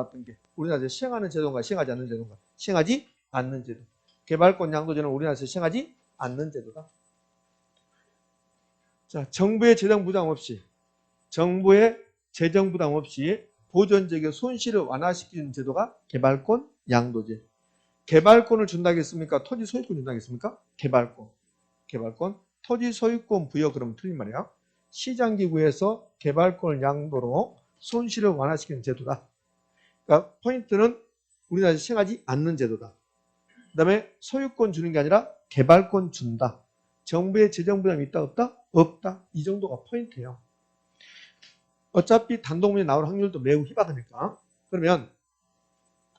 나왔던 게 우리나라에서 시행하는 제도인가 시행하지 않는 제도인가? 시행하지 않는 제도. 개발권 양도제는 우리나라에서 시행하지 않는 제도다. 자, 정부의 재정 부담 없이 보존지역의 손실을 완화시키는 제도가 개발권 양도제. 개발권을 준다겠습니까? 토지 소유권 준다겠습니까? 개발권. 토지 소유권 부여 그러면 틀린 말이야. 시장기구에서 개발권을 양도로 손실을 완화시키는 제도다. 그러니까 포인트는 우리나라에서 시행하지 않는 제도다. 그 다음에 소유권 주는 게 아니라 개발권 준다. 정부의 재정 부담이 있다 없다? 없다. 이 정도가 포인트예요. 어차피 단독문제 나올 확률도 매우 희박하니까. 그러면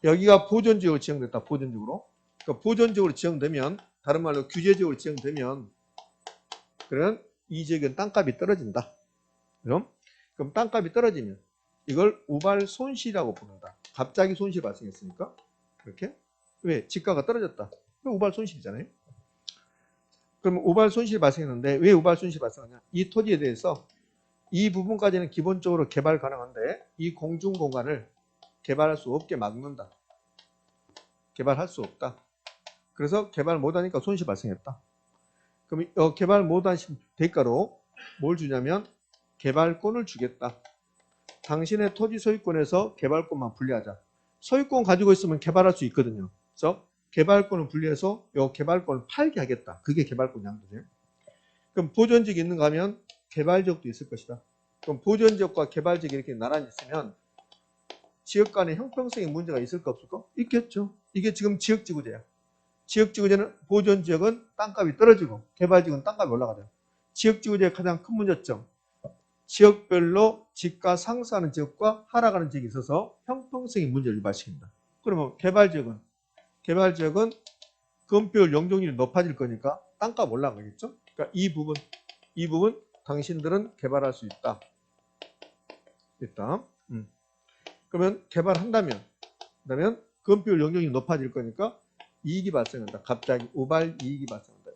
여기가 보존지역으로 지정됐다. 보존지역으로. 그러니까 보존지역으로 지정되면 다른 말로 규제지역으로 지정되면 그러면 이 지역은 땅값이 떨어진다. 그럼 땅값이 떨어지면 이걸 우발 손실이라고 부른다. 갑자기 손실이 발생했으니까. 그렇게. 왜? 지가가 떨어졌다. 우발 손실이잖아요. 그럼 우발 손실이 발생했는데 왜 우발 손실이 발생하냐? 이 토지에 대해서 이 부분까지는 기본적으로 개발 가능한데 이 공중 공간을 개발할 수 없게 막는다. 개발할 수 없다. 그래서 개발 못하니까 손실 발생했다. 그럼 개발 못하신 대가로 뭘 주냐면 개발권을 주겠다. 당신의 토지 소유권에서 개발권만 분리하자. 소유권 가지고 있으면 개발할 수 있거든요. 그래서 개발권을 분리해서 이 개발권을 팔게 하겠다. 그게 개발권 양도죠. 그럼 보존지역이 있는가 하면 개발지역도 있을 것이다. 그럼 보존지역과 개발지역이 이렇게 나란히 있으면 지역 간의 형평성의 문제가 있을까 없을까? 있겠죠. 이게 지금 지역지구제야. 지역지구제는 보존지역은 땅값이 떨어지고 개발지역은 땅값이 올라가죠. 지역지구제의 가장 큰 문제점. 지역별로 지가 상승하는 지역과 하락하는 지역이 있어서 형평성의 문제를 유발시킨다. 그러면 개발지역은 건폐율 용적률이 높아질 거니까 땅값 올라가겠죠. 그러니까 이 부분 당신들은 개발할 수 있다. 그러면 개발한다면 그러면 건폐율 용적률이 높아질 거니까 이익이 발생한다. 갑자기 우발 이익이 발생한다.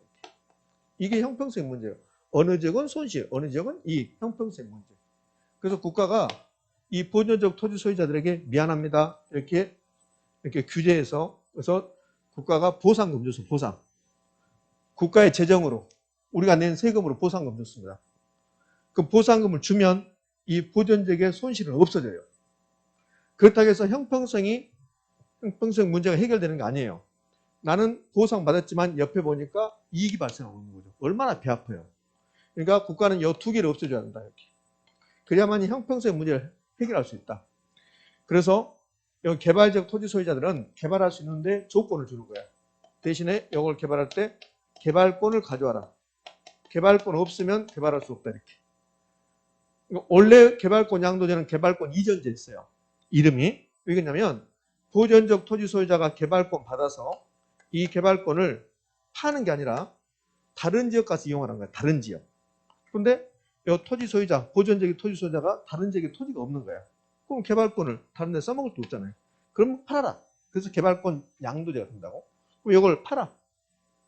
이게 형평성 문제예요. 어느 지역은 손실, 어느 지역은 이익, 형평성 문제. 그래서 국가가 이 보존적 토지 소유자들에게 미안합니다. 이렇게 규제해서 그래서 국가가 보상금 줬어. 보상. 국가의 재정으로 우리가 낸 세금으로 보상금 줬습니다. 그 보상금을 주면 이 보존적의 손실은 없어져요. 그렇다고 해서 형평성 문제가 해결되는 게 아니에요. 나는 보상받았지만 옆에 보니까 이익이 발생하고 있는 거죠. 얼마나 배 아파요. 그러니까 국가는 이 두 개를 없애줘야 한다. 이렇게. 그래야만 형평성 문제를 해결할 수 있다. 그래서 이 개발적 토지 소유자들은 개발할 수 있는데 조건을 주는 거야. 대신에 이걸 개발할 때 개발권을 가져와라. 개발권 없으면 개발할 수 없다. 이렇게. 원래 개발권 양도제는 개발권 이전제 있어요. 이름이. 왜 그러냐면 보존적 토지 소유자가 개발권 받아서 이 개발권을 파는 게 아니라 다른 지역 가서 이용하는 거야. 다른 지역. 근데 이 토지 소유자, 보존적인 토지 소유자가 다른 지역에 토지가 없는 거야. 그럼 개발권을 다른 데 써먹을 수 없잖아요. 그럼 팔아라. 그래서 개발권 양도제가 된다고. 그럼 이걸 팔아.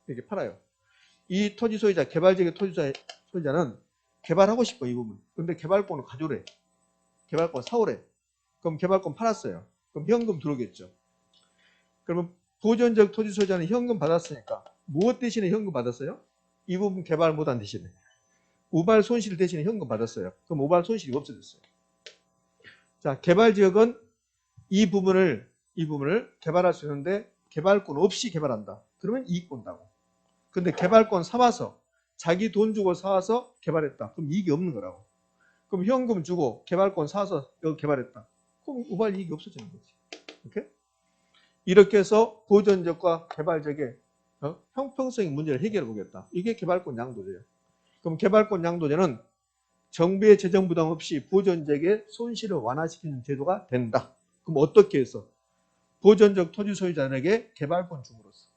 이렇게 팔아요. 이 토지 소유자, 개발지역의 토지 소유자는 개발하고 싶어, 이 부분. 근데 개발권을 가져오래. 개발권 사오래. 그럼 개발권 팔았어요. 그럼 현금 들어오겠죠. 그러면 보존적 토지 소유자는 현금 받았으니까 무엇 대신에 현금 받았어요? 이 부분 개발 못한 대신에. 우발 손실 대신에 현금 받았어요. 그럼 우발 손실이 없어졌어요. 자, 개발지역은 이 부분을 개발할 수 있는데 개발권 없이 개발한다. 그러면 이익 본다고. 근데 개발권 사와서 자기 돈 주고 사와서 개발했다. 그럼 이익이 없는 거라고. 그럼 현금 주고 개발권 사와서 여기 개발했다. 그럼 우발 이익이 없어지는 거지. 이렇게 해서 보존적과 개발적의 형평성의 문제를 해결해 보겠다. 이게 개발권 양도제예요. 그럼 개발권 양도제는 정부의 재정 부담 없이 보존적의 손실을 완화시키는 제도가 된다. 그럼 어떻게 해서? 보존적 토지 소유자들에게 개발권 줌으로써.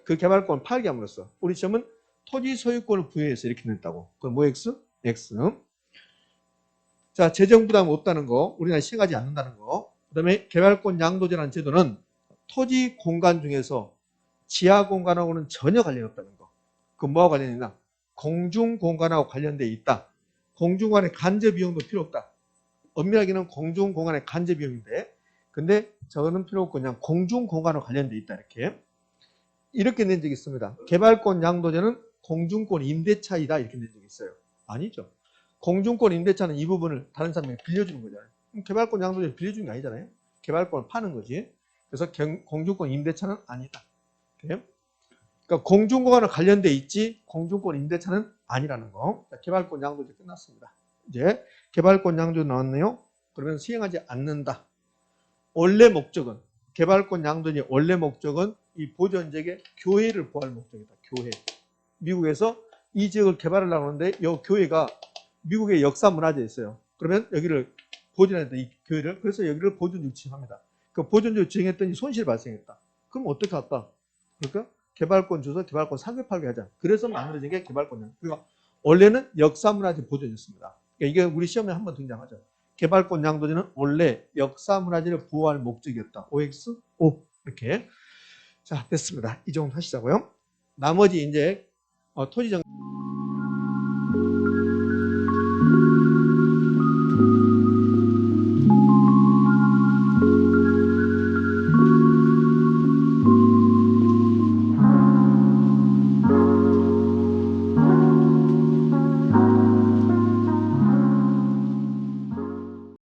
그 개발권 팔게 함으로써. 우리 시험은 토지 소유권을 부여해서 이렇게 냈다고. 그럼 뭐 X? X. 자, 재정 부담 없다는 거, 우리나라 시행하지 않는다는 거. 그 다음에 개발권 양도제라는 제도는 토지 공간 중에서 지하 공간하고는 전혀 관련이 없다는 거. 그럼 뭐하고 관련이 있나? 공중 공간하고 관련되어 있다. 공중 공간의 간접 비용도 필요 없다. 엄밀하게는 공중 공간의 간접 비용인데 근데 저는 필요 없고 그냥 공중공간과 관련돼 있다 이렇게 낸 적이 있습니다. 개발권 양도제는 공중권 임대차이다 이렇게 낸 적이 있어요. 아니죠. 공중권 임대차는 이 부분을 다른 사람에게 빌려주는 거잖아요. 개발권 양도제 빌려주는 게 아니잖아요. 개발권을 파는 거지. 그래서 공중권 임대차는 아니다. 그러니까 공중권과 관련돼 있지 공중권 임대차는 아니라는 거. 개발권 양도제 끝났습니다. 이제 개발권 양도제 나왔네요. 그러면 시행하지 않는다. 원래 목적은 개발권 양도제 원래 목적은 이 보존지역의 교회를 보호할 목적이다. 교회. 미국에서 이 지역을 개발하려고 하는데 이 교회가 미국의 역사 문화재에 있어요. 그러면 여기를 보존해야 돼. 이 교회를. 그래서 여기를 보존지역 지정합니다. 그 보존지역 지정했더니 손실이 발생했다. 그럼 어떻게 할까? 그러니까 개발권 줘서 개발권 사교 팔게 하자. 그래서 만들어진 게 개발권이에요. 그러니까 원래는 역사문화재 보존이었습니다. 그러니까 이게 우리 시험에 한번 등장하죠. 개발권 양도제는 원래 역사문화재를 보호할 목적이었다. OX, O 이렇게. 자, 됐습니다. 이 정도 하시자고요. 나머지 이제 토지정